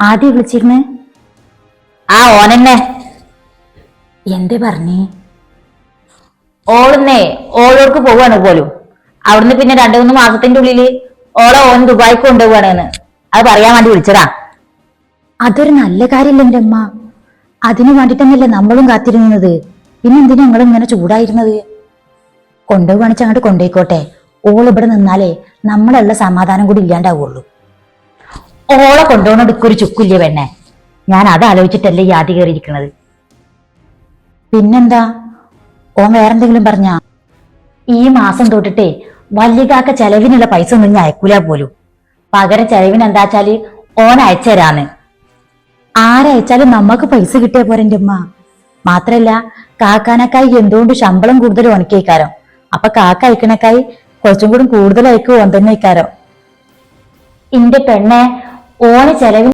ആദ്യം വിളിച്ചിരുന്നേ? ആ ഓനെന്നെ. എന്തേ പറഞ്ഞേ? ഓളുന്നേ ഓളോർക്ക് പോവാണ് പോലും. അവിടുന്ന് പിന്നെ 2-3 മാസത്തിന്റെ ഉള്ളില് ഓൻ ദുബായിക്ക് കൊണ്ടുപോവാണെന്ന് അത് പറയാൻ വേണ്ടി വിളിച്ചതാ. അതൊരു നല്ല കാര്യമില്ല എന്റെ അമ്മ. അതിനു വേണ്ടിട്ടന്നല്ലേ നമ്മളും കാത്തിരുന്നത്. പിന്നെ എന്തിനാ നിങ്ങൾ ഇങ്ങനെ ചൂടായിരുന്നത്? കൊണ്ടുപോവാണിച്ച് അങ്ങോട്ട് കൊണ്ടുപോയിക്കോട്ടെ. ഓൾ ഇവിടെ നിന്നാലേ നമ്മളുള്ള സമാധാനം കൂടി ഇല്ലാണ്ടാവുള്ളൂ. ഓളെ കൊണ്ടുപോകണ ഒരു ചുക്കില്ല പെണ്ണെ. ഞാൻ അത് ആലോചിച്ചിട്ടല്ലേ ഈ ആദ്യ കയറിയിരിക്കണത്. പിന്നെന്താ? ഓൻ വേറെന്തെങ്കിലും പറഞ്ഞാ? ഈ മാസം തൊട്ടിട്ടേ വല്യകാക്ക ചെലവിനുള്ള പൈസ ഒന്നും ഞാൻ അയക്കൂല പോലും. പകരം ചെലവിന് എന്താച്ചാല് ഓൻ അയച്ചുതരാന്ന്. ആരയച്ചാലും നമ്മക്ക് പൈസ കിട്ടിയ പോരെ എന്റെ അമ്മ. മാത്രല്ല കാക്കാനക്കായി എന്തുകൊണ്ട് ശമ്പളം കൂടുതൽ ഉണക്കിയേക്കാരോ. അപ്പൊ കാക്ക അയക്കണക്കായി കുറച്ചും കൂടി കൂടുതൽ അയക്കും ഓൻ തന്നെ അയക്കാരോ. ഇന്റെ പെണ്ണെ, ഓന് ചെലവിന്